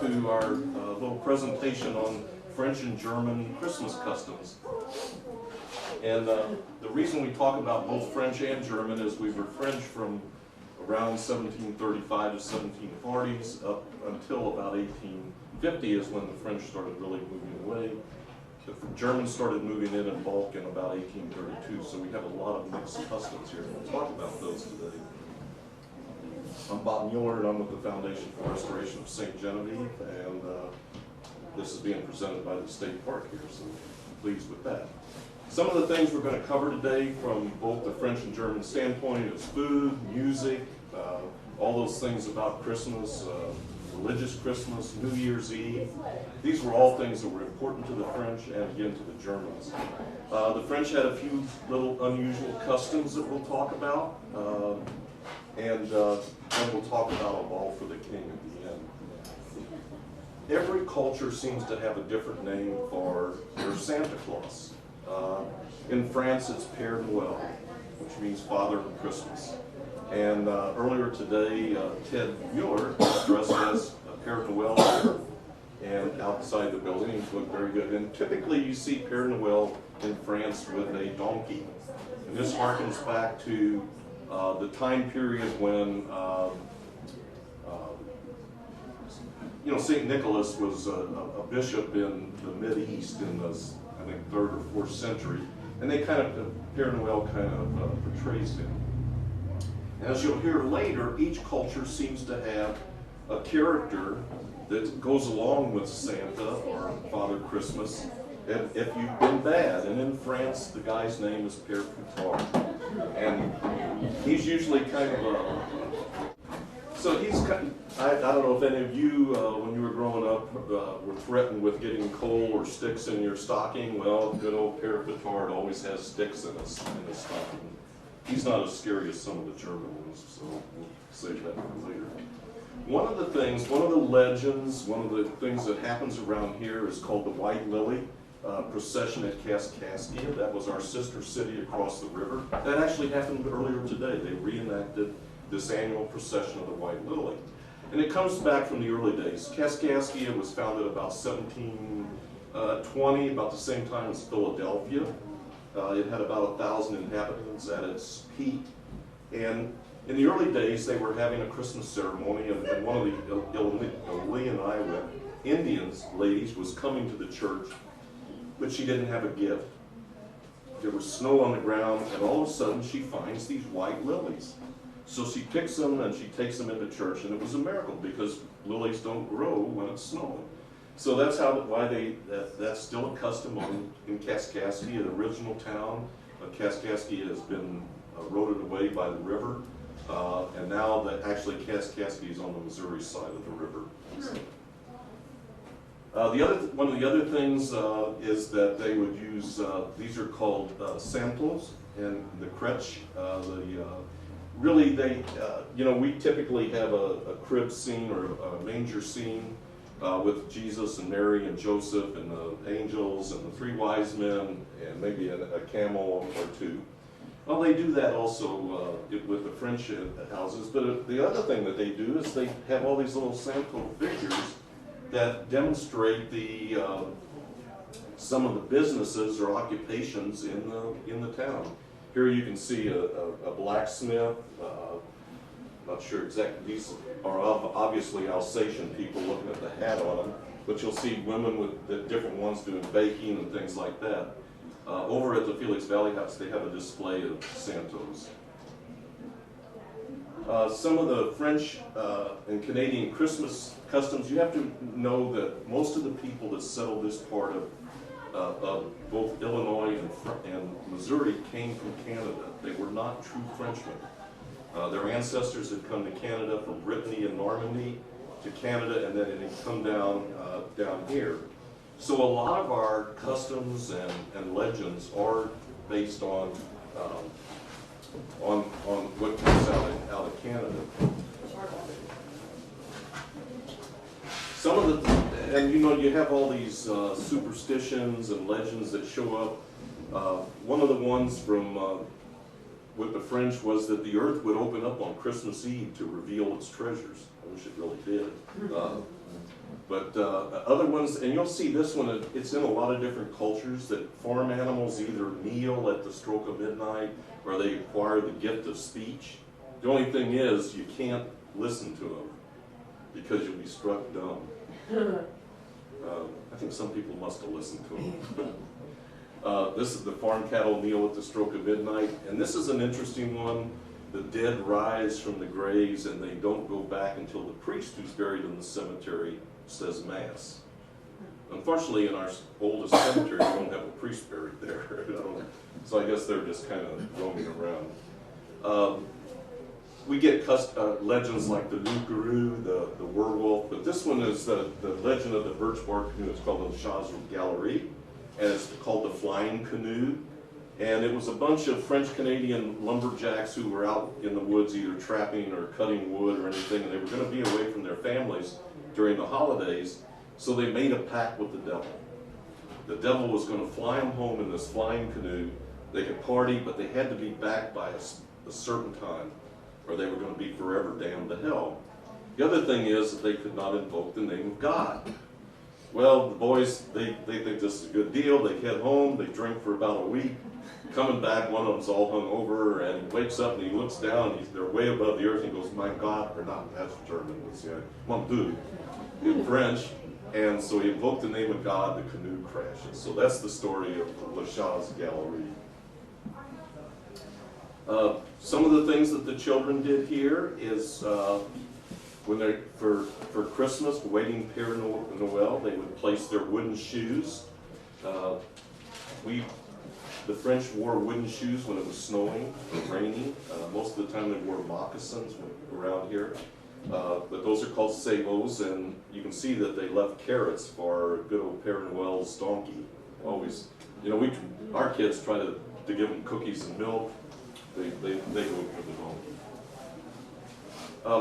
To our little presentation on French and German Christmas customs. And the reason we talk about both French and German is we were French from around 1735 to 1740s up until about 1850 is when the French started really moving away. The Germans started moving in bulk in about 1832, so we have a lot of mixed customs here. We'll talk about those today. I'm Bob Mueller, and I'm with the Foundation for Restoration of St. Genevieve, and this is being presented by the State Park here, so pleased with that. Some of the things we're going to cover today from both the French and German standpoint is food, music, all those things about Christmas, religious Christmas, New Year's Eve. These were all things that were important to the French and again to the Germans. The French had a few little unusual customs that we'll talk about. And then we'll talk about a ball for the king at the end. Every culture seems to have a different name for their Santa Claus. In France, it's Père Noël, which means Father of Christmas. And earlier today, Ted Mueller was dressed as Père Noël here and outside the building. He looked very good. And typically, you see Père Noël in France with a donkey. And this harkens back to the time period when St. Nicholas was a bishop in the Mid-East in the, I think, 3rd or 4th century, and they kind of, Père Noël kind of portrays him. And as you'll hear later, each culture seems to have a character that goes along with Santa or Father Christmas if you've been bad. And in France, the guy's name is Père Coutard. And he's usually kind of so he's kind of, I don't know if any of you, when you were growing up, were threatened with getting coal or sticks in your stocking. Well, good old Père Coutard always has sticks in his stocking. He's not as scary as some of the German ones, so we'll save that for later. One of the legends, one of the things that happens around here is called the White Lily procession at Kaskaskia. That was our sister city across the river. That actually happened earlier today. They reenacted this annual procession of the White Lily. And it comes back from the early days. Kaskaskia was founded about 1720, about the same time as Philadelphia. It had about 1,000 inhabitants at its peak. And in the early days, they were having a Christmas ceremony, and one of the Illinois Indians ladies was coming to the church, but she didn't have a gift. There was snow on the ground, and all of a sudden she finds these white lilies. So she picks them and she takes them into church, and it was a miracle because lilies don't grow when it's snowing. So that's that's still a custom in Kaskaskia, the original town. Kaskaskia has been eroded away by the river, and now that actually Kaskaskia is on the Missouri side of the river. One of the other things is that they would use, these are called samples, and the crèche. We typically have a crib scene or a manger scene with Jesus and Mary and Joseph and the angels and the 3 wise men and maybe a camel or 2. Well, they do that also with the French houses, but the other thing that they do is they have all these little sample figures that demonstrate some of the businesses or occupations in the town. Here you can see a blacksmith. Not sure exactly. These are obviously Alsatian people looking at the hat on them, but you'll see women with the different ones doing baking and things like that. Over at the Felix Valley House, they have a display of Santos. Some of the French and Canadian Christmas customs, you have to know that most of the people that settled this part of both Illinois and Missouri came from Canada. They were not true Frenchmen. Their ancestors had come to Canada from Brittany and Normandy to Canada, and then it had come down here. So a lot of our customs and legends are based on what comes out of Canada. Some of and you have all these superstitions and legends that show up. One of the ones from with the French was that the earth would open up on Christmas Eve to reveal its treasures. I wish it really did. But other ones, and you'll see this one, it's in a lot of different cultures, that farm animals either kneel at the stroke of midnight or they acquire the gift of speech. The only thing is, you can't listen to them because you'll be struck dumb. I think some people must have listened to them. This is the farm cattle kneel at the stroke of midnight, and this is an interesting one. The dead rise from the graves and they don't go back until the priest who's buried in the cemetery says Mass. Unfortunately, in our oldest cemetery, we don't have a priest buried there. So I guess they're just kind of roaming around. We get legends like the loup-garou, the werewolf, but this one is the legend of the birch bark canoe. It's called the Chasse Galerie, and it's called the Flying Canoe. And it was a bunch of French-Canadian lumberjacks who were out in the woods either trapping or cutting wood or anything, and they were going to be away from their families during the holidays, so they made a pact with the devil. The devil was going to fly them home in this flying canoe. They could party, but they had to be back by a certain time, or they were going to be forever damned to hell. The other thing is that they could not invoke the name of God. Well, the boys, they think this is a good deal. They head home, they drink for about a week. Coming back, one of them's all hung over, and he wakes up and he looks down, and they're way above the earth, and he goes, "My God," or not, that's German, it's "Mon Dieu," in French. And so he invoked the name of God, the canoe crashes. So that's the story of La Chasse Galerie. Some of the things that the children did here is when they're for Christmas, waiting Père Noël, they would place their wooden shoes. The French wore wooden shoes when it was snowing or raining. Most of the time they wore moccasins around here. But those are called sabots, and you can see that they left carrots for good old Père Noël's donkey. Always, our kids try to give them cookies and milk. They go for the donkey.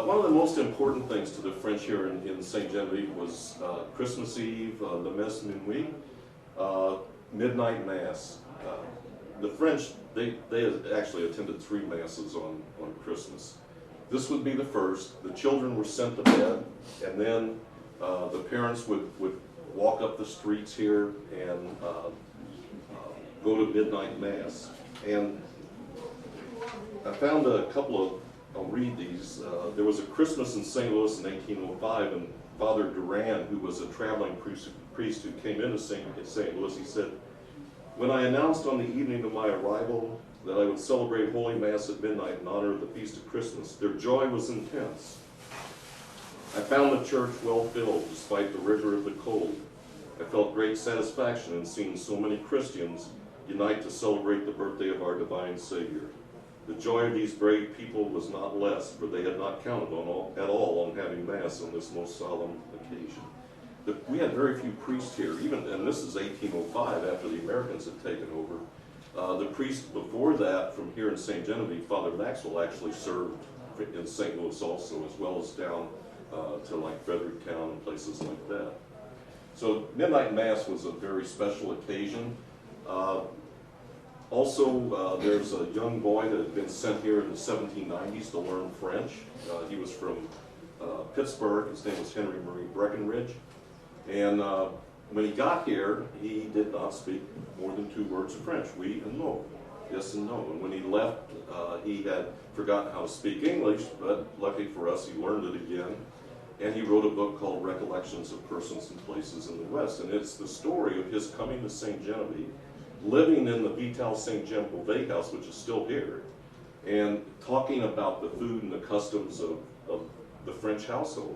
One of the most important things to the French here in St. Genevieve was Christmas Eve, the Messe Minuit, midnight Mass. The French, they actually attended 3 Masses on Christmas. This would be the first. The children were sent to bed, and then the parents would walk up the streets here and go to midnight Mass. And I found a couple of, I'll read these. There was a Christmas in St. Louis in 1805, and Father Duran, who was a traveling priest who came into St. Louis, he said, "When I announced on the evening of my arrival that I would celebrate Holy Mass at midnight in honor of the Feast of Christmas, their joy was intense. I found the church well filled despite the rigor of the cold. I felt great satisfaction in seeing so many Christians unite to celebrate the birthday of our divine Savior. The joy of these brave people was not less, for they had not counted at all on having Mass on this most solemn occasion." We had very few priests here, and this is 1805, after the Americans had taken over. The priest before that, from here in St. Genevieve, Father Maxwell, actually served in St. Louis also, as well as down to like Fredericktown and places like that. So midnight Mass was a very special occasion. Also, there's a young boy that had been sent here in the 1790s to learn French. He was from Pittsburgh. His name was Henry Marie Breckenridge. And when he got here, he did not speak more than 2 words of French, oui and no, yes and no. And when he left, he had forgotten how to speak English, but lucky for us, he learned it again. And he wrote a book called Recollections of Persons and Places in the West. And it's the story of his coming to St. Genevieve, living in the Vital St. Jean Beauvais house, which is still here, and talking about the food and the customs of the French household.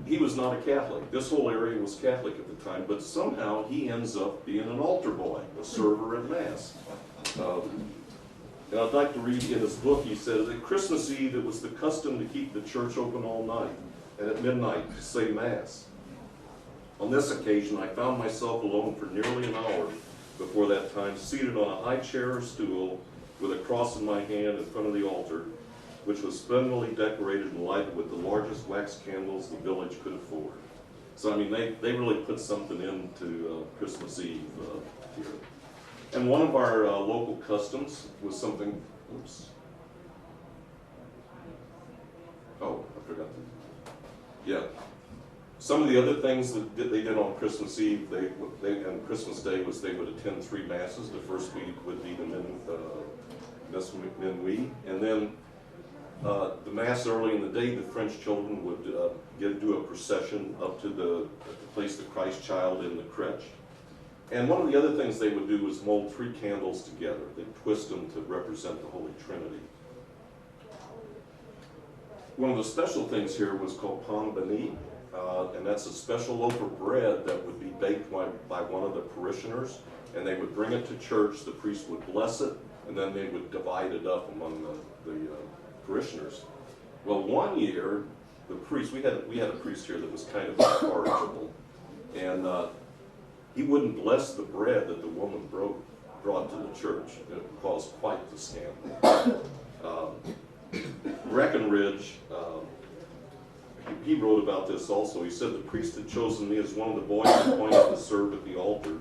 He was not a Catholic. This whole area was Catholic at the time, but somehow he ends up being an altar boy, a server at Mass. And I'd like to read in his book, he said, "At Christmas Eve, it was the custom to keep the church open all night, and at midnight to say Mass. On this occasion, I found myself alone for nearly an hour before that time, seated on a high chair or stool, with a cross in my hand in front of the altar, which was splendidly decorated and lighted with the largest wax candles the village could afford." So, I mean, they really put something into Christmas Eve here. And one of our local customs was something, oops. Oh, I forgot to, yeah. Some of the other things that they did on Christmas Eve, and Christmas Day was they would attend 3 masses. The first week would be the Minuit, and then the mass early in the day, the French children would do a procession up to the place the Christ child in the crèche. And one of the other things they would do was mold 3 candles together. They'd twist them to represent the Holy Trinity. One of the special things here was called pain béni, and that's a special loaf of bread that would be baked by one of the parishioners, and they would bring it to church, the priest would bless it, and then they would divide it up among the parishioners. Well, one year, the priest, we had a priest here that was kind of incorrigible, and he wouldn't bless the bread that the woman brought to the church. It caused quite the scandal. Breckenridge, he wrote about this also. He said, the priest had chosen me as one of the boys appointed to serve at the altar,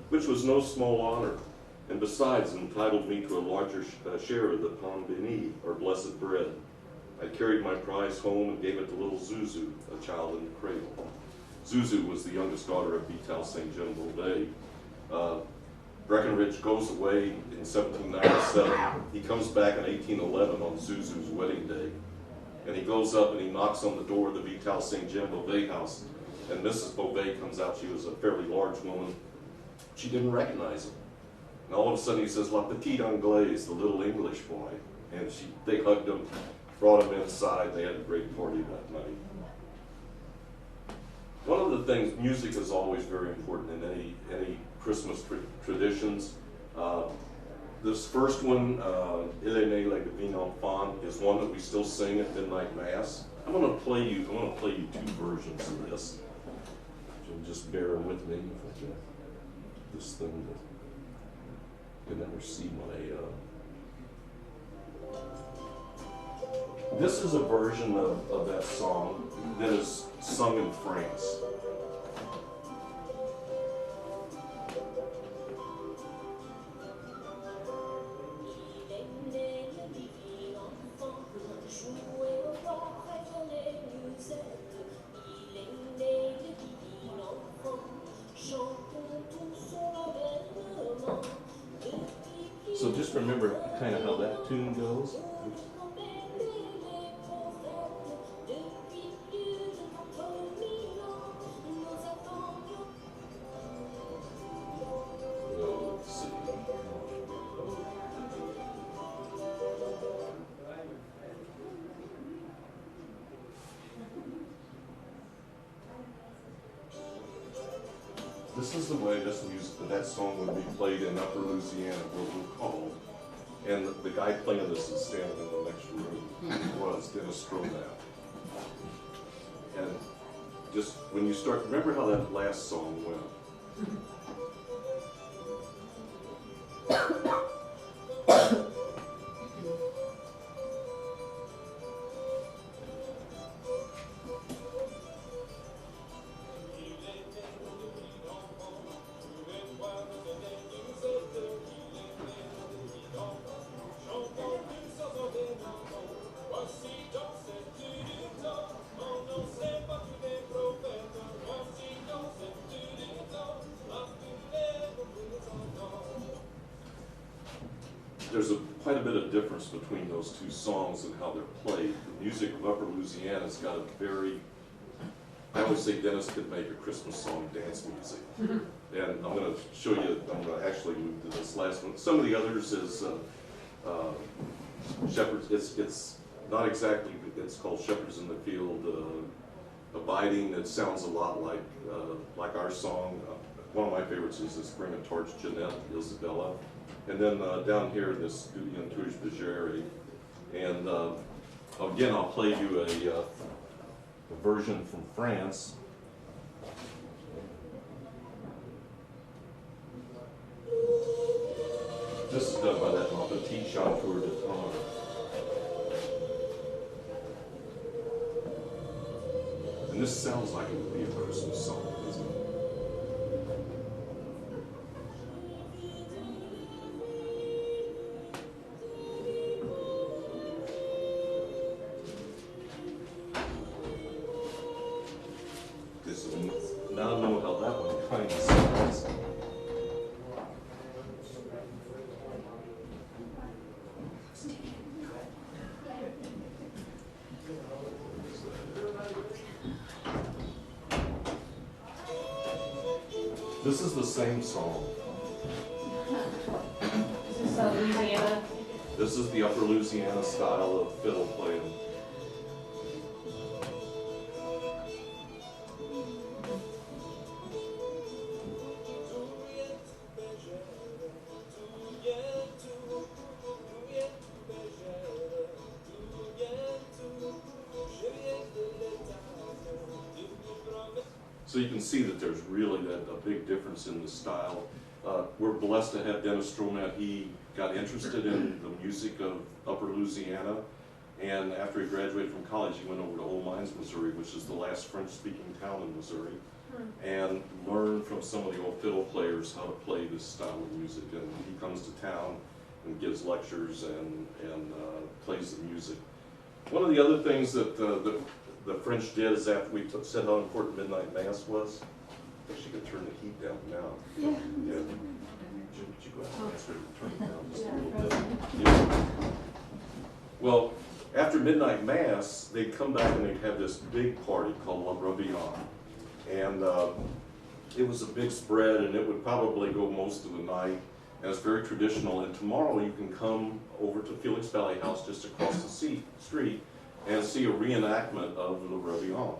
which was no small honor, and besides entitled me to a larger share of the pain béni, or blessed bread. I carried my prize home and gave it to little Zuzu, a child in the cradle. Zuzu was the youngest daughter of Vital St. John Beauvais. Breckenridge goes away in 1797. He comes back in 1811 on Zuzu's wedding day. And he goes up and he knocks on the door of the Vital St. John Beauvais house. And Mrs. Beauvais comes out. She was a fairly large woman. She didn't recognize him. And all of a sudden he says, La Petite Anglaise, the little English boy. And they hugged him, brought him inside. They had a great party that night. One of the things, music is always very important in any Christmas traditions. This first one, Il est né le divin enfant, is one that we still sing at midnight mass. I'm going to play you 2 versions of this. So just bear with me if I get this thing to never see my. This is a version of that song that is sung in France. So just remember kind of how that tune goes. This is the way that song would be played in Upper Louisiana, what we call. And the guy playing this is standing in the next room. Was Dennis Stromae. And just when you start, remember how that last song went. There's quite a bit of difference between those 2 songs and how they're played. The music of Upper Louisiana's got a very, I always say Dennis could make a Christmas song dance music. And I'm going to show you, I'm going to actually move to this last one. Some of the others is Shepherds, it's not exactly, it's called Shepherds in the Field, Abiding. It sounds a lot like our song. One of my favorites is this Bring a Torch, Jeanette, Isabella. And then down here, this Gudien Touche de Géry. And again, I'll play you a version from France. This is done by that Petit Chanteur de Temps. And this sounds like it would be a Christmas song, doesn't it? This Now I know how that one kind of sounds. This is the same song. Is this Louisiana? This is the Upper Louisiana style of fiddle playing. So you can see that there's really a big difference in the style. We're blessed to have Dennis Stromat. He got interested in the music of Upper Louisiana, and after he graduated from college, he went over to Old Mines, Missouri, which is the last French-speaking town in Missouri, and learned from some of the old fiddle players how to play this style of music. And he comes to town and gives lectures and plays the music. One of the other things that the French did is after we said how important Midnight Mass was. I wish you could turn the heat down now. Yeah. Yeah. Would you go out and ask her to turn it down just a little bit? Yeah. Well, after Midnight Mass, they'd come back and they'd have this big party called La Rebellion. And it was a big spread, and it would probably go most of the night. And it's very traditional. And tomorrow you can come over to Felix Valley House just across the street and see a reenactment of La Rebellion.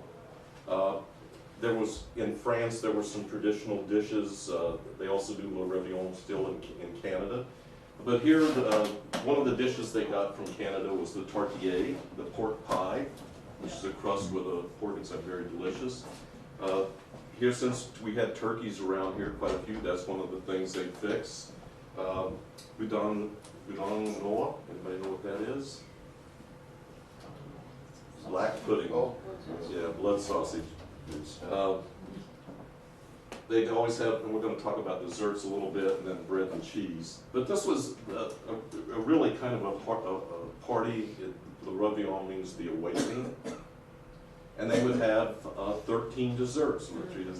In France, there were some traditional dishes. They also do La Rebellion still in Canada. But here, one of the dishes they got from Canada was the tartier, the pork pie, which is a crust with a pork inside, very delicious. Here, since we had turkeys around here, quite a few, that's one of the things they fix. Boudin noir, anybody know what that is? Black pudding. Yeah, blood sausage. They always have, and we're going to talk about desserts a little bit, and then bread and cheese. But this was a really kind of a party. The Rebellion means the awakening. And they would have 13 desserts, which is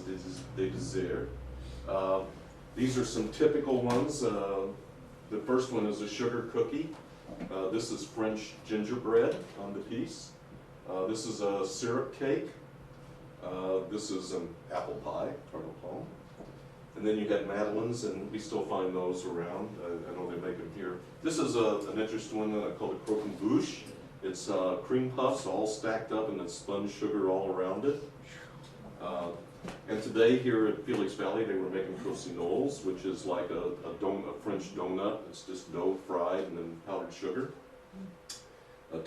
des desserts. These are some typical ones. The first one is a sugar cookie. This is French gingerbread on the piece. This is a syrup cake. This is an apple pie, tarte aux pommes. And then you had madeleines, and we still find those around. I know they make them here. This is an interesting one called a croquembouche. It's cream puffs all stacked up, and it's spun sugar all around it. And today here at Felix Valley, they were making croissants, which is like a French donut. It's just dough fried and then powdered sugar. A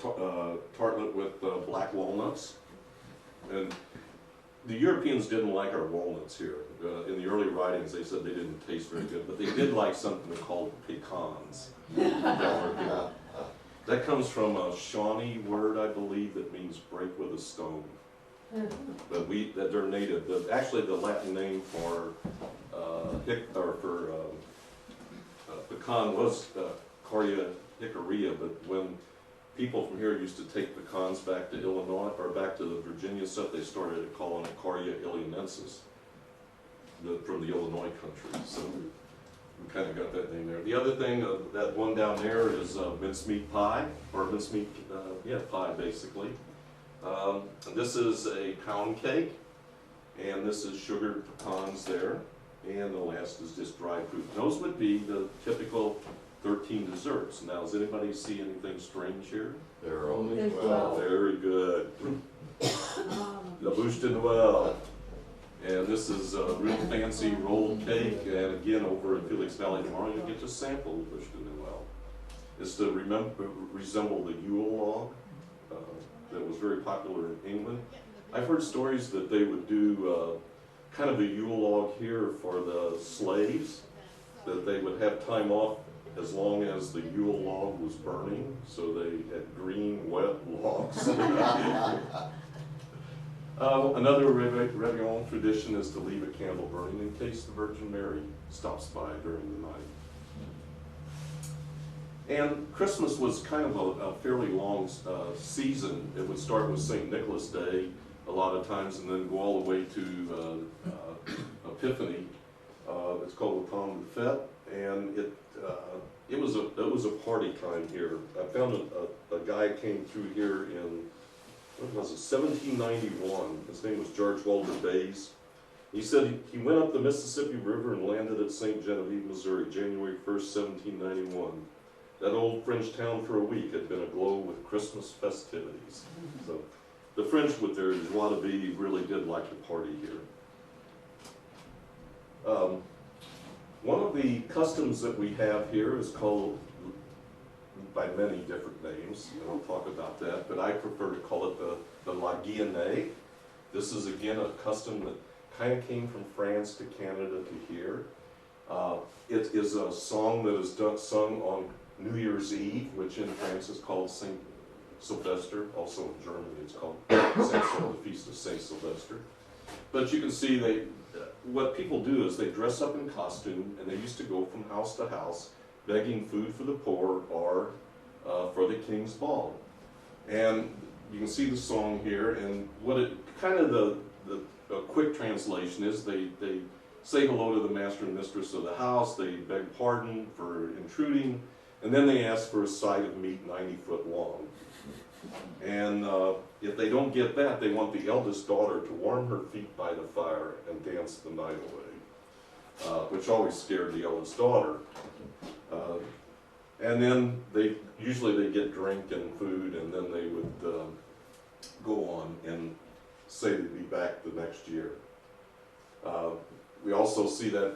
tartlet with black walnuts. And the Europeans didn't like our walnuts here. In the early writings, they said they didn't taste very good, but they did like something called pecans. That comes from a Shawnee word, I believe, that means break with a stone. But they're native. Actually, the Latin name for pecan was Carya hickorea, but when people from here used to take pecans back to Illinois, or back to the Virginia stuff, they started calling it Carya illinoensis, from the Illinois country. So we kind of got that name there. The other thing, that one down there is mincemeat pie, or mincemeat, pie basically. This is a pound cake, and this is sugared pecans there, and the last is just dried fruit. Those would be the typical 13 desserts. Now, does anybody see anything strange here? There are only 12. Very good. La bouche de Noël. And this is a real fancy rolled cake, and again, over in Felix Valley tomorrow, you get to sample La bouche de Noël. It's to resemble the Yule log that was very popular in England. I've heard stories that they would do kind of a Yule log here for the slaves, that they would have time off as long as the Yule log was burning, so they had green, wet logs. Another Réveillon tradition is to leave a candle burning in case the Virgin Mary stops by during the night. And Christmas was kind of a fairly long season. It would start with St. Nicholas Day a lot of times, and then go all the way to Epiphany. It's called the Temps de Fête, and it was a party time here. I found a guy came through here in, what was it, 1791. His name was George Walter Bays. He said he went up the Mississippi River and landed at St. Genevieve, Missouri, January 1st, 1791. That old French town for a week had been aglow with Christmas festivities. So the French with their joie de vivre really did like to party here. One of the customs that we have here is called by many different names, and I'll talk about that, but I prefer to call it the La Guillenée. This is again a custom that kind of came from France to Canada to here. It is a song that is sung on New Year's Eve, which in France is called Saint Sylvester. Also in Germany it's called the Feast of Saint Sylvester. But you can see what people do is they dress up in costume, and they used to go from house to house begging food for the poor or for the king's ball. And you can see the song here, and what it kind of the quick translation is they say hello to the master and mistress of the house, they beg pardon for intruding, and then they ask for a side of meat 90 foot long. And if they don't get that, they want the eldest daughter to warm her feet by the fire and dance the night away, which always scared the eldest daughter. And then usually they get drink and food, and then they would go on and say they'd be back the next year. We also see that,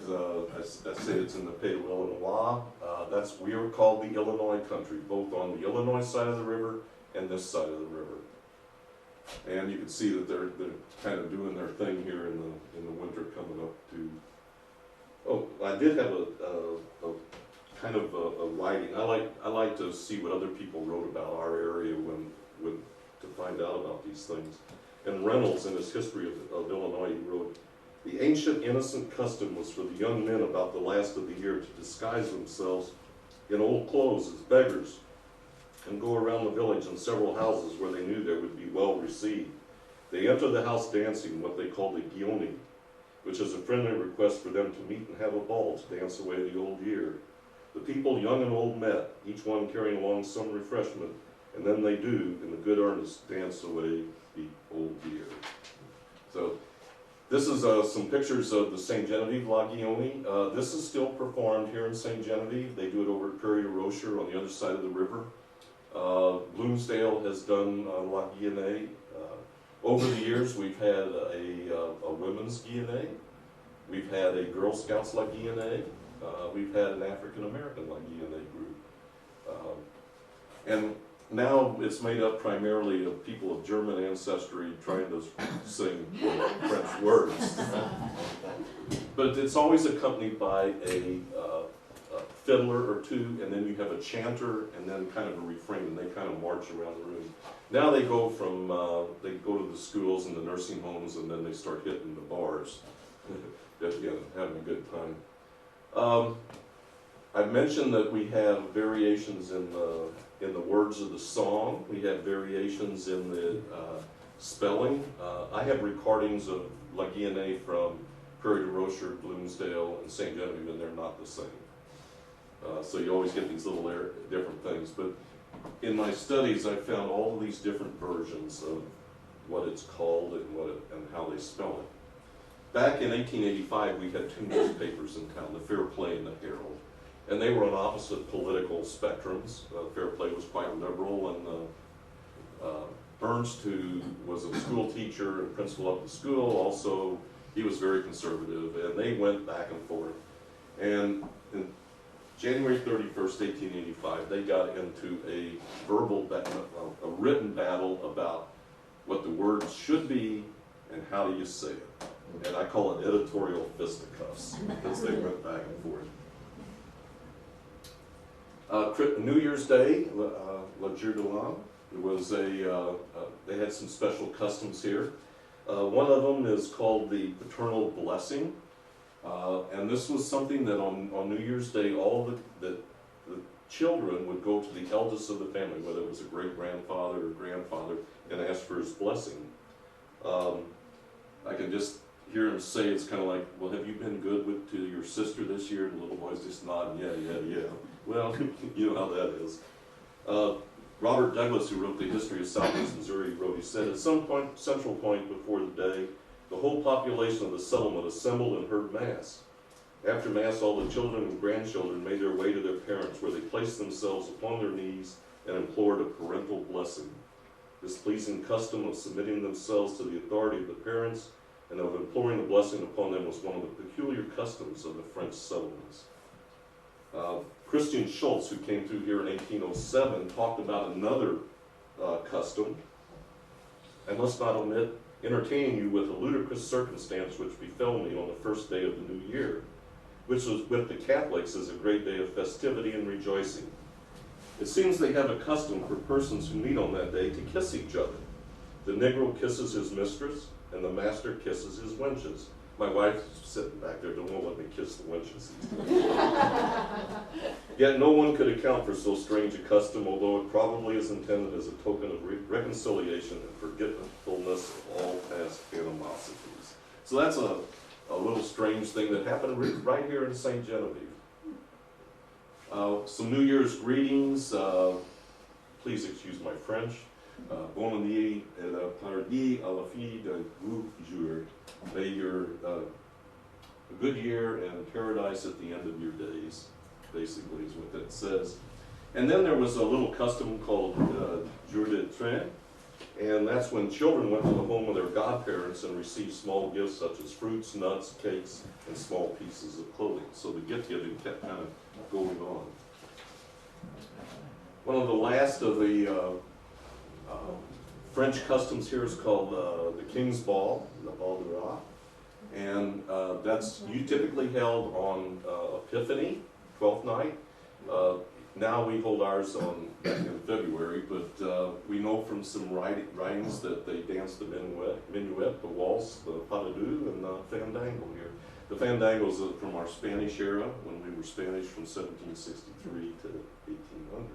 I say it's in the Pays de Illinois. We are called the Illinois country, both on the Illinois side of the river and this side of the river. And you can see that they're kind of doing their thing here in the winter coming up to. Oh, I did have a kind of a writing. I like to see what other people wrote about our area when to find out about these things. And Reynolds, in his history of Illinois, he wrote, "The ancient innocent custom was for the young men about the last of the year to disguise themselves in old clothes as beggars and go around the village in several houses where they knew they would be well received. They enter the house dancing, what they call the guilloney, which is a friendly request for them to meet and have a ball to dance away the old year. The people, young and old, met, each one carrying along some refreshment, and then they do, in the good earnest, dance away the old year." So this is some pictures of the St. Genevieve La Guilloney. This is still performed here in St. Genevieve. They do it over at Prairie du Rocher on the other side of the river. Bloomsdale has done La Guilloney. Over the years, we've had a women's Guilloney. We've had a Girl Scouts La Guilloney. We've had an African American La Guilloney group. And now it's made up primarily of people of German ancestry trying to sing French words. But it's always accompanied by a fiddler or two, and then you have a chanter, and then kind of a refrain, and they kind of march around the room. Now they go to the schools and the nursing homes, and then they start hitting the bars, having a good time. I've mentioned that we have variations in the words of the song. We have variations in the spelling. I have recordings of La Guilloney from Prairie du Rocher, Bloomsdale, and St. Genevieve, and they're not the same. So you always get these little different things. But in my studies, I found all of these different versions of what it's called and how they spell it. Back in 1885, we had two newspapers in town, the Fair Play and the Herald. And they were on opposite political spectrums. Fair Play was quite liberal, and Ernst, who was a school teacher and principal of the school, also, he was very conservative, and they went back and forth. And in January 31st, 1885, they got into a written battle about what the words should be and how do you say it. And I call it editorial fisticuffs, as they went back and forth. New Year's Day, Le Jour de l'An, they had some special customs here. One of them is called the paternal blessing. And this was something that on New Year's Day, all the children would go to the eldest of the family, whether it was a great-grandfather or grandfather, and ask for his blessing. I can just hear him say, it's kind of like, well, have you been good to your sister this year? And the little boy's just nodding, yeah. Well, you know how that is. Robert Douglas, who wrote the history of Southeast Missouri, wrote, he said, at some central point before the day, the whole population of the settlement assembled and heard Mass. After Mass, all the children and grandchildren made their way to their parents, where they placed themselves upon their knees and implored a parental blessing. This pleasing custom of submitting themselves to the authority of the parents and of imploring a blessing upon them was one of the peculiar customs of the French settlements. Christian Schultz, who came through here in 1807, talked about another custom. I must not omit entertaining you with a ludicrous circumstance which befell me on the first day of the new year, which was with the Catholics is a great day of festivity and rejoicing. It seems they have a custom for persons who meet on that day to kiss each other. The Negro kisses his mistress, and the master kisses his wenches. My wife's sitting back there, don't let me kiss the wenches. Yet no one could account for so strange a custom, although it probably is intended as a token of reconciliation and forgetfulness of all past animosities. So that's a little strange thing that happened right here in St. Genevieve. Some New Year's greetings. Please excuse my French. Bonne année et la paradis à la fin de vos jours. May your a good year and paradise at the end of your days, basically is what that says. And then there was a little custom called jour de train, and that's when children went to the home of their godparents and received small gifts such as fruits, nuts, cakes, and small pieces of clothing. So the gift giving kept kind of going on. One of the last of the French customs here is called the King's Ball, the Bal de Roi, and that's typically held on Epiphany, 12th night. Now we hold ours in February, but we know from some writings that they dance the minuet, the waltz, the pas de deux, and the fandango here. The fandango's from our Spanish era, when we were Spanish from 1763 to 1800.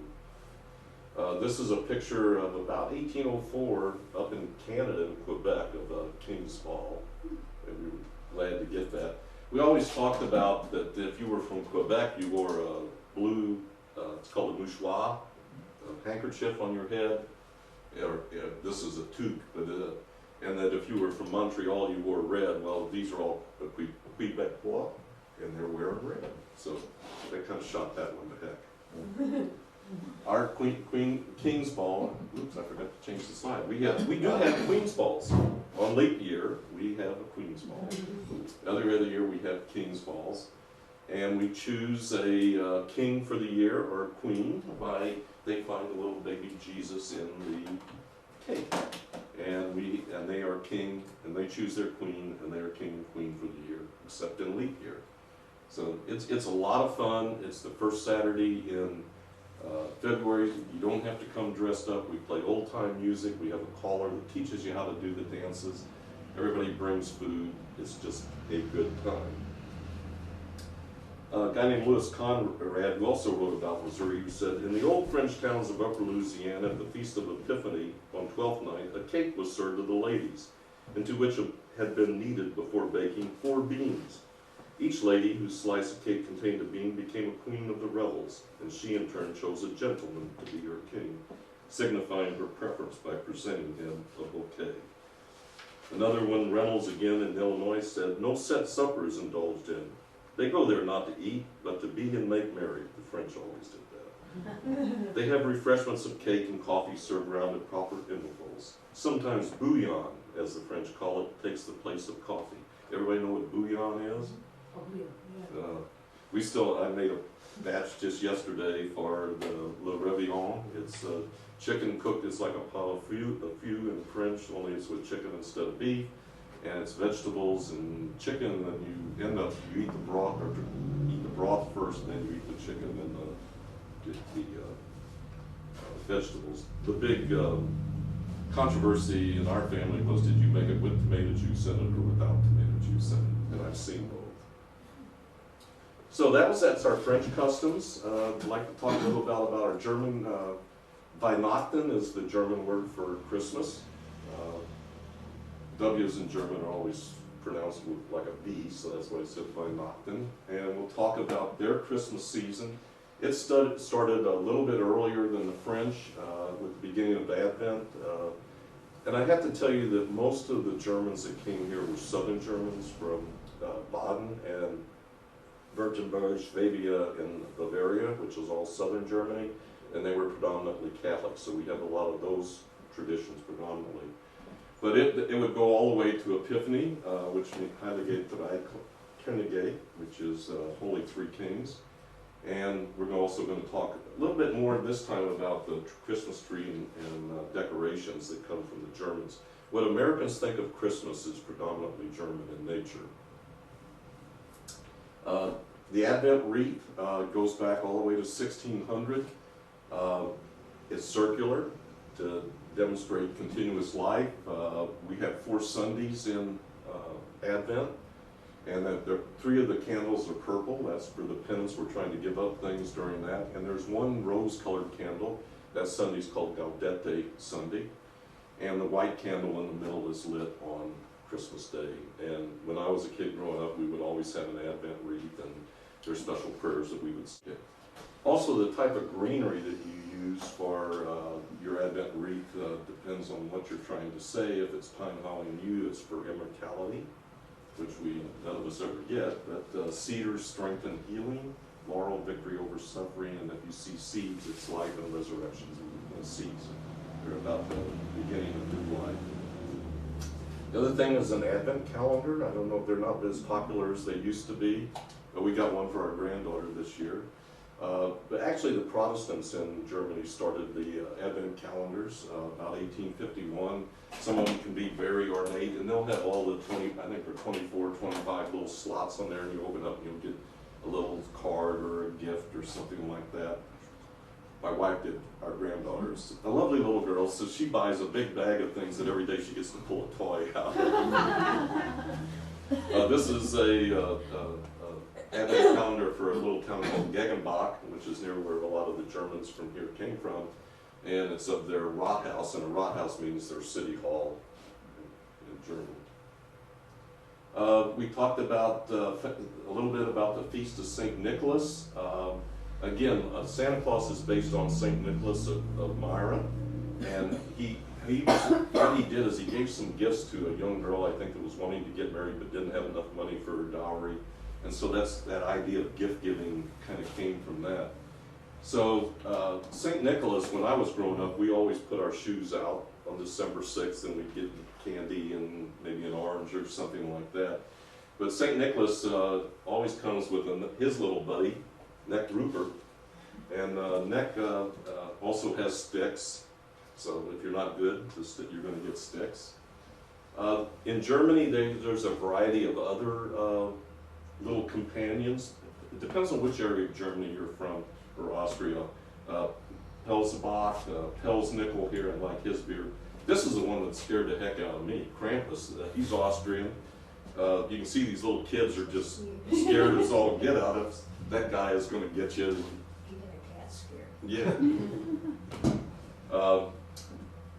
This is a picture of about 1804 up in Canada, in Quebec, of King's Ball, and we were glad to get that. We always talked about that if you were from Quebec, you wore a blue, it's called a mouchoir, a handkerchief on your head, or this is a toque, but and that if you were from Montreal, you wore red. Well, these are all Quebecois, and they're wearing red, so they kind of shot that one to heck. Our King's Ball, oops, I forgot to change the slide. We do have Queen's Balls. On leap year, we have a Queen's Ball. Other year, we have King's Balls. And we choose a king for the year, or a queen, by they find a little baby Jesus in the cake. And they are king, and they choose their queen, and they are king and queen for the year, except in leap year. So it's a lot of fun. It's the first Saturday in February. You don't have to come dressed up. We play old time music. We have a caller that teaches you how to do the dances. Everybody brings food. It's just a good time. A guy named Louis Conrad, who also wrote about Missouri, who said, in the old French towns of Upper Louisiana, at the Feast of Epiphany on 12th night, a cake was served to the ladies, into which had been kneaded before baking 4 beans. Each lady whose slice of cake contained a bean became a queen of the revels, and she in turn chose a gentleman to be her king, signifying her preference by presenting him a bouquet. Another one, Reynolds again in Illinois, said, no set supper is indulged in. They go there not to eat, but to be and make merry. The French always did that. They have refreshments of cake and coffee served round at proper intervals. Sometimes bouillon, as the French call it, takes the place of coffee. Everybody know what bouillon is? I made a batch just yesterday for the Le Réveillon. It's chicken cooked, it's like a pot au feu in French, only it's with chicken instead of beef. And it's vegetables and chicken, and you eat the broth, or eat the broth first, and then you eat the chicken and the vegetables. The big controversy in our family was, did you make it with tomato juice in it or without tomato juice in it? And I've seen both. So that's our French customs. I'd like to talk a little bit about our German. Weihnachten is the German word for Christmas. W's in German are always pronounced with like a B, so that's why I said Weihnachten. And we'll talk about their Christmas season. It started a little bit earlier than the French, with the beginning of Advent. And I have to tell you that most of the Germans that came here were Southern Germans from Baden and Württemberg, Swabia, and Bavaria, which was all Southern Germany, and they were predominantly Catholic, so we have a lot of those traditions predominantly. But it would go all the way to Epiphany, which means Heilige Drei Könige, which is Holy Three Kings. And we're also going to talk a little bit more this time about the Christmas tree and decorations that come from the Germans. What Americans think of Christmas is predominantly German in nature. The Advent wreath goes back all the way to 1600. It's circular to demonstrate continuous life. We have 4 Sundays in Advent, and that 3 of the candles are purple. That's for the penance. We're trying to give up things during that. And there's 1 rose-colored candle. That Sunday's called Gaudete Sunday. And the white candle in the middle is lit on Christmas Day. And when I was a kid growing up, we would always have an Advent wreath, and there's special prayers that we would say. Also, the type of greenery that you use for your Advent wreath depends on what you're trying to say. If it's pine, holly, and yew, it's for immortality, which none of us ever get. But cedar, strength and healing. Laurel, victory over suffering. And if you see seeds, it's life and resurrection. And seeds, they're about the beginning of new life. The other thing is an Advent calendar. I don't know if they're not as popular as they used to be, but we got one for our granddaughter this year. But actually the Protestants in Germany started the Advent calendars about 1851. Some of them can be very ornate, and they'll have all the 20, I think they're 24, 25 little slots on there, and you open up and you'll get a little card or a gift or something like that. My wife did, our granddaughter's a lovely little girl, so she buys a big bag of things that every day she gets to pull a toy out. This is a Advent calendar for a little town called Gegenbach, which is near where a lot of the Germans from here came from. And it's of their Rathaus, and a Rathaus means their city hall in German. We talked about a little bit about the Feast of St. Nicholas. Again, Santa Claus is based on St. Nicholas of Myra, and what he did is he gave some gifts to a young girl, I think, that was wanting to get married but didn't have enough money for her dowry. And so that idea of gift giving kind of came from that. So St. Nicholas, when I was growing up, we always put our shoes out on December 6th, and we'd get candy and maybe an orange or something like that. But St. Nicholas always comes with his little buddy, Neck Rupert. And Neck also has sticks. So if you're not good, you're going to get sticks. In Germany, there's a variety of other little companions. It depends on which area of Germany you're from, or Austria. Pelsbach, Pelsnickel here, and like his beer. This is the one that scared the heck out of me. Krampus, he's Austrian. You can see these little kids are just scared as all get out of. That guy is going to get you. You get a cat scare. Yeah.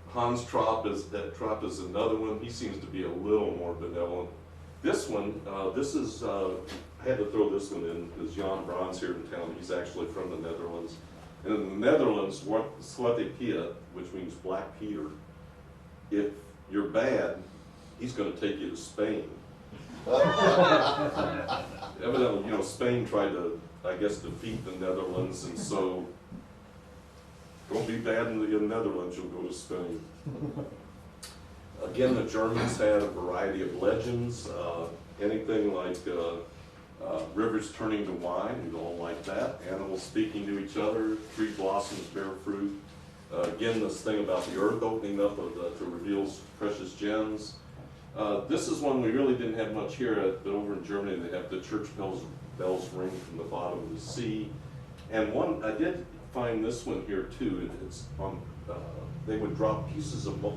Hans Trapp is another one. He seems to be a little more benevolent. This one, I had to throw this one in because Jan Braun's here in town. He's actually from the Netherlands. And in the Netherlands, Zwarte Piet, which means Black Peter, if you're bad, he's going to take you to Spain. Evidently, Spain tried to, I guess, defeat the Netherlands, and so don't be bad in the Netherlands, you'll go to Spain. Again, the Germans had a variety of legends, anything like rivers turning to wine, we all like that, animals speaking to each other, tree blossoms bear fruit. Again, this thing about the earth opening up to reveal precious gems. This is one we really didn't have much here, but over in Germany they have the church bells ring from the bottom of the sea. And one, I did find this one here too. It's on, they would drop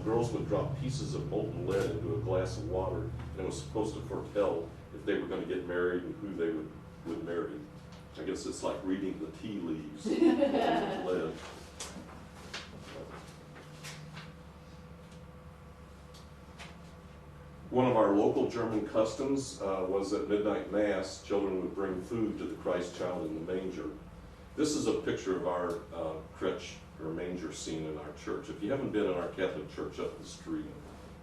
girls would drop pieces of molten lead into a glass of water, and it was supposed to foretell if they were going to get married and who they would marry. I guess it's like reading the tea leaves with lead. One of our local German customs was at midnight mass, children would bring food to the Christ child in the manger. This is a picture of our crèche or manger scene in our church. If you haven't been in our Catholic church up the street,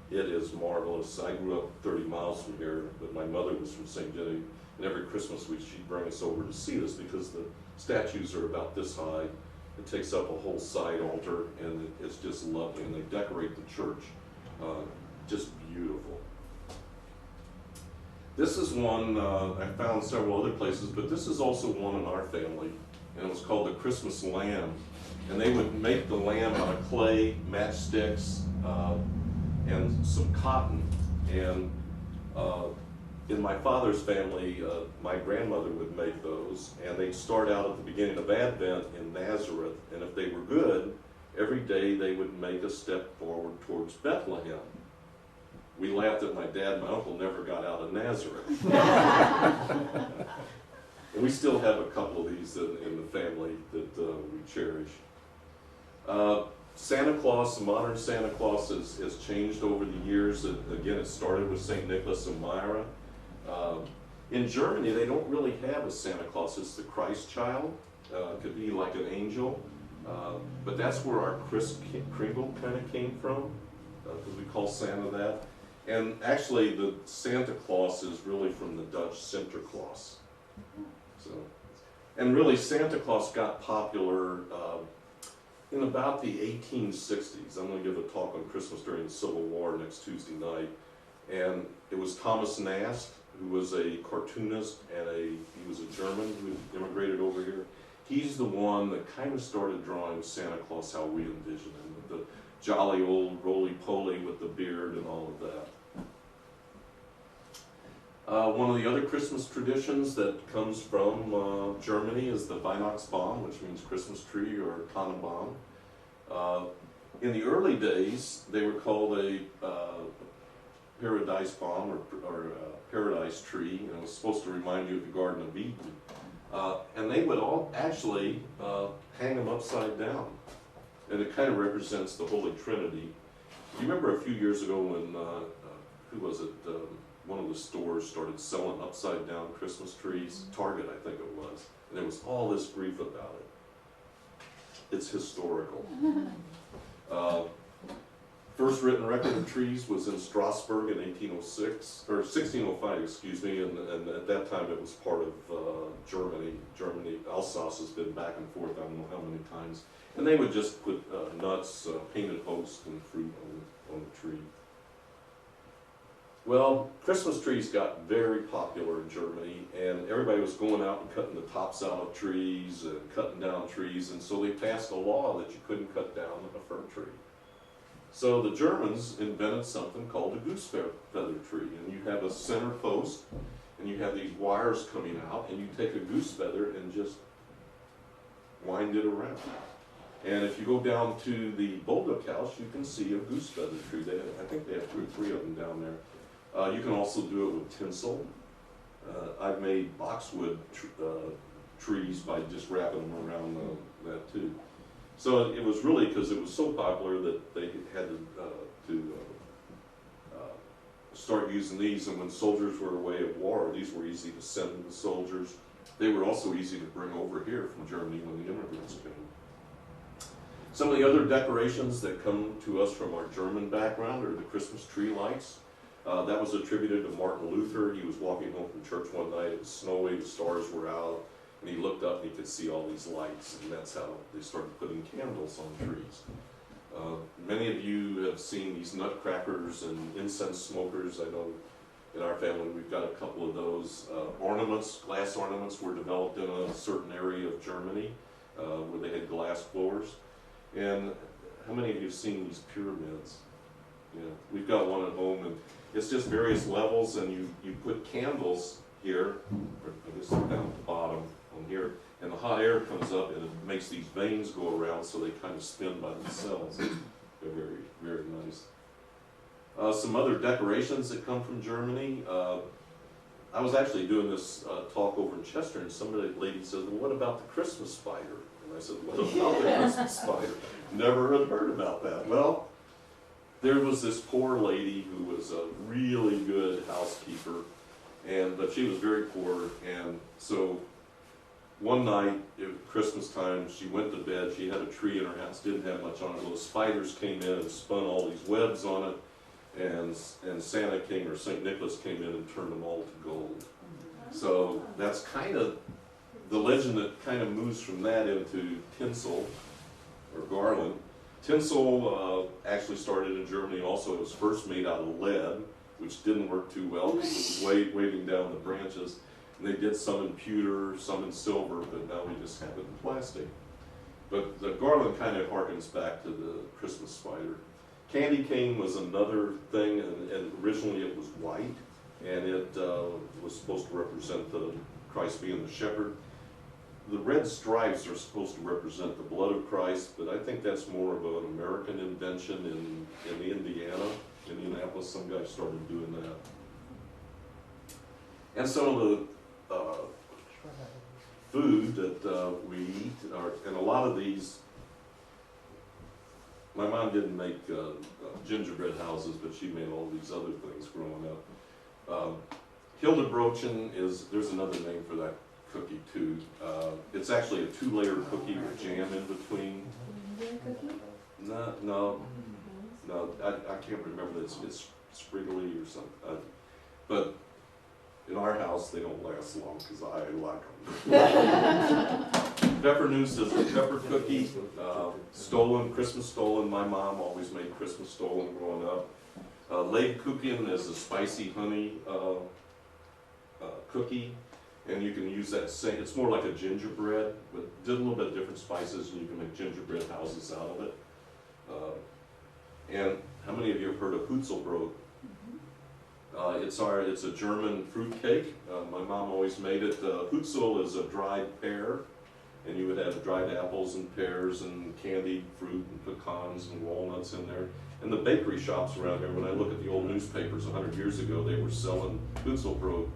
it is marvelous. I grew up 30 miles from here, but my mother was from St. Genevieve, and every Christmas week she'd bring us over to see this because the statues are about this high. It takes up a whole side altar, and it's just lovely, and they decorate the church. Just beautiful. This is one I found several other places, but this is also one in our family, and it was called the Christmas lamb. And they would make the lamb out of clay, matchsticks, and some cotton. And in my father's family, my grandmother would make those, and they'd start out at the beginning of Advent in Nazareth, and if they were good, every day they would make a step forward towards Bethlehem. We laughed that my dad and my uncle never got out of Nazareth. And we still have a couple of these in the family that we cherish. Santa Claus, the modern Santa Claus has changed over the years. Again, it started with St. Nicholas and Myra. In Germany, they don't really have a Santa Claus. It's the Christ child. It could be like an angel. But that's where our Kris Kringle kind of came from, because we call Santa that. And actually, the Santa Claus is really from the Dutch Sinterklaas. So, and really, Santa Claus got popular in about the 1860s. I'm going to give a talk on Christmas during the Civil War next Tuesday night. And it was Thomas Nast, who was a cartoonist, and he was a German who immigrated over here. He's the one that kind of started drawing Santa Claus how we envision him, with the jolly old roly-poly with the beard and all of that. One of the other Christmas traditions that comes from Germany is the Weihnachtsbaum, which means Christmas tree or Tannenbaum. In the early days, they were called a Paradise-Baum or paradise tree, and it was supposed to remind you of the Garden of Eden. And they would all actually hang them upside down, and it kind of represents the Holy Trinity. You remember a few years ago when, who was it, one of the stores started selling upside down Christmas trees? Target, I think it was. And there was all this grief about it. It's historical. First written record of trees was in Strasbourg in 1806, or 1605, excuse me, and at that time it was part of Germany. Alsace has been back and forth, I don't know how many times. And they would just put nuts, painted host, and fruit on the tree. Well, Christmas trees got very popular in Germany, and everybody was going out and cutting the tops out of trees and cutting down trees, and so they passed a law that you couldn't cut down a fir tree. So the Germans invented something called a goose feather tree, and you have a center post, and you have these wires coming out, and you take a goose feather and just wind it around. And if you go down to the Bulldog House, you can see a goose feather tree. I think they have 2 or 3 of them down there. You can also do it with tinsel. I've made boxwood trees by just wrapping them around that too. So it was really because it was so popular that they had to start using these, and when soldiers were away at war, these were easy to send to the soldiers. They were also easy to bring over here from Germany when the immigrants came. Some of the other decorations that come to us from our German background are the Christmas tree lights. That was attributed to Martin Luther. He was walking home from church one night, it was snowy, the stars were out, and he looked up and he could see all these lights, and that's how they started putting candles on trees. Many of you have seen these nutcrackers and incense smokers. I know in our family we've got a couple of those. Ornaments, glass ornaments were developed in a certain area of Germany where they had glass floors. And how many of you have seen these pyramids? Yeah, we've got one at home, and it's just various levels, and you put candles here, or I guess down at the bottom on here, and the hot air comes up and it makes these veins go around so they kind of spin by themselves. They're very, very nice. Some other decorations that come from Germany. I was actually doing this talk over in Chester, and some of the lady said, well, what about the Christmas spider? And I said, what about the Christmas spider? Never had heard about that. Well, there was this poor lady who was a really good housekeeper, but she was very poor, and so one night, it was Christmas time, she went to bed, she had a tree in her house, didn't have much on it, little spiders came in and spun all these webs on it, and Santa came, or St. Nicholas came in and turned them all to gold. So that's kind of, the legend that kind of moves from that into tinsel, or garland. Tinsel actually started in Germany also. It was first made out of lead, which didn't work too well because it was waving down the branches. And they did some in pewter, some in silver, but now we just have it in plastic. But the garland kind of harkens back to the Christmas spider. Candy cane was another thing, and originally it was white, and it was supposed to represent the Christ being the shepherd. The red stripes are supposed to represent the blood of Christ, but I think that's more of an American invention in Indianapolis. Some guy started doing that. And some of the food that we eat, and a lot of these, my mom didn't make gingerbread houses, but she made all these other things growing up. Hildebrochen there's another name for that cookie too. It's actually a 2-layer cookie with jam in between. No, I can't remember. It's spriggly or something. But in our house, they don't last long because I like them. Peppernoose is a pepper cookie. Christmas stollen. My mom always made Christmas stollen growing up. Lebkuchen is a spicy honey cookie. And you can use that same, it's more like a gingerbread, but did a little bit of different spices, and you can make gingerbread houses out of it. And how many of you have heard of Hutzelbrot? It's a German fruit cake. My mom always made it. Hutzel is a dried pear, and you would have dried apples and pears and candied fruit and pecans and walnuts in there. And the bakery shops around here, when I look at the old newspapers 100 years ago, they were selling Hutzelbrot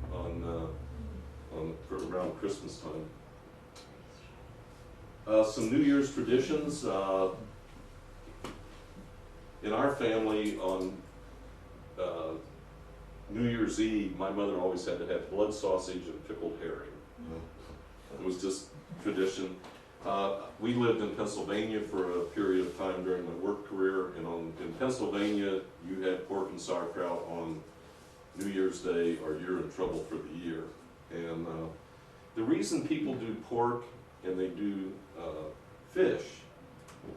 around Christmas time. Some New Year's traditions. In our family, on New Year's Eve, my mother always had to have blood sausage and pickled herring. It was just tradition. We lived in Pennsylvania for a period of time during my work career, and in Pennsylvania, you had pork and sauerkraut on New Year's Day, or you're in trouble for the year. And the reason people do pork and they do fish,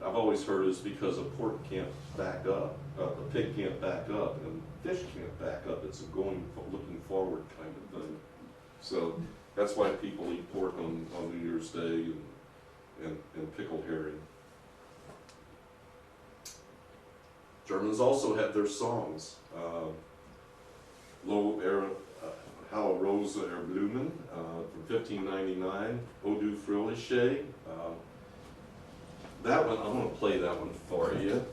I've always heard, is because a pork can't back up, a pig can't back up, and fish can't back up. It's a looking forward kind of thing. So that's why people eat pork on New Year's Day and pickled herring. Germans also have their songs. How a Rose Erblumen from 1599, O du Fröhliche. That one, I'm going to play that one for you.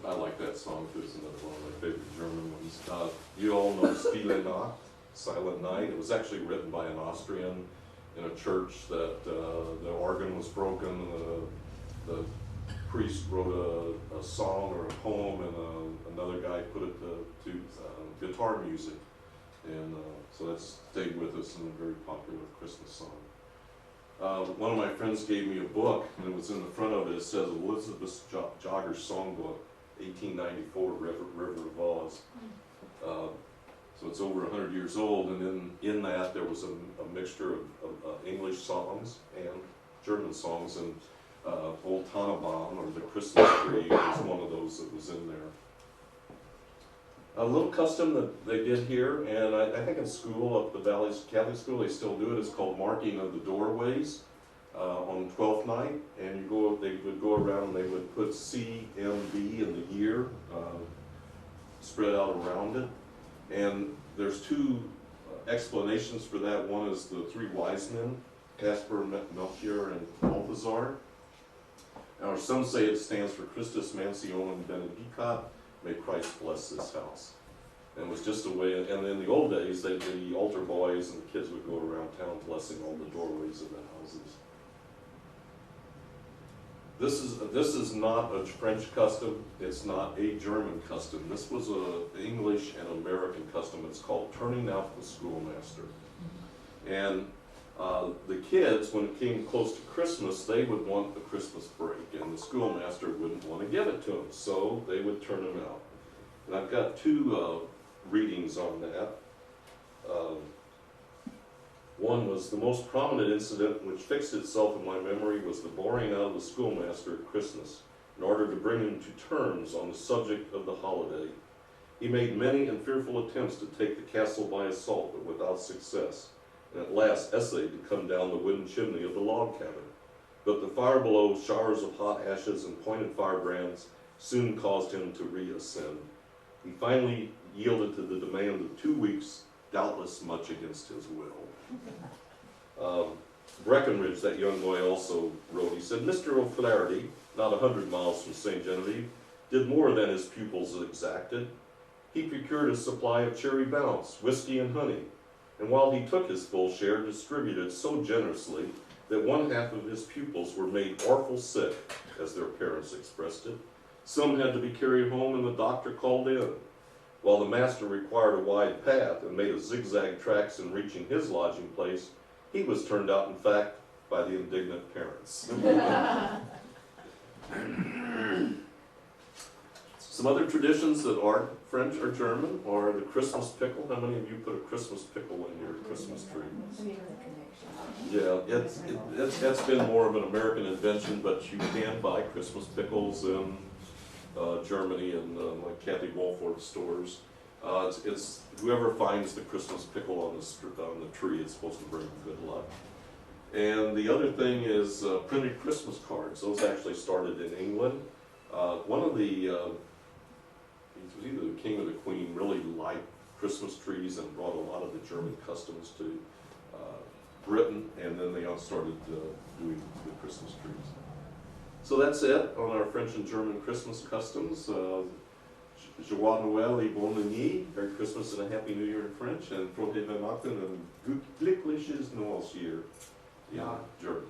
I like that song too. It's another one of my favorite German ones. You all know Stille Nacht, Silent Night. It was actually written by an Austrian in a church that the organ was broken. The priest wrote a song or a poem, and another guy put it to guitar music. And so that's stayed with us and a very popular Christmas song. One of my friends gave me a book, and it was in the front of it. It says Elizabeth Jogger's Songbook, 1894, River of Oz. So it's over 100 years old, and in that there was a mixture of English songs and German songs. And Old Tannenbaum, or the Christmas tree, was one of those that was in there. A little custom that they did here, and I think in school, up the Valley's Catholic School, they still do it, is called marking of the doorways on 12th night. And they would go around and they would put CMB in the year spread out around it. And there's two explanations for that. One is the three wise men, Casper, Melchior, and Balthazar. Now, some say it stands for Christus Mansionem Benedicat, may Christ bless this house. And it was just a way, and in the old days, the altar boys and the kids would go around town blessing all the doorways of the houses. This is not a French custom, it's not a German custom. This was an English and American custom. It's called turning out the schoolmaster. And the kids, when it came close to Christmas, they would want the Christmas break, and the schoolmaster wouldn't want to give it to them, so they would turn them out. And I've got two readings on that. One was the most prominent incident which fixed itself in my memory was the boring out of the schoolmaster at Christmas in order to bring him to terms on the subject of the holiday. He made many and fearful attempts to take the castle by assault, but without success, and at last essayed to come down the wooden chimney of the log cabin. But the fire below, showers of hot ashes and pointed firebrands, soon caused him to reascend. He finally yielded to the demand of 2 weeks, doubtless much against his will. Breckenridge, that young boy, also wrote, he said, Mr. O'Flaherty, not 100 miles from St. Genevieve, did more than his pupils exacted. He procured a supply of cherry bounce, whiskey and honey, and while he took his full share, distributed so generously that one half of his pupils were made orful sick, as their parents expressed it. Some had to be carried home and the doctor called in, while the master required a wide path and made a zigzag tracks in reaching his lodging place. He was turned out, in fact, by the indignant parents. Some other traditions that aren't French or German are the Christmas pickle. How many of you put a Christmas pickle in your Christmas tree? Yeah, it's been more of an American invention, but you can buy Christmas pickles in Germany and like Kathy Wolford stores. It's whoever finds the Christmas pickle on the tree is supposed to bring good luck. And the other thing is printed Christmas cards. Those actually started in England. One of the it was either the king or the queen really liked Christmas trees and brought a lot of the German customs to Britain, and then they all started doing the Christmas trees. So that's it on our French and German Christmas customs. Joyeux Noël et Bonne Année, Merry Christmas and a Happy New Year in French, and Frohe Weihnachten and Glückliches Neues Jahr in German.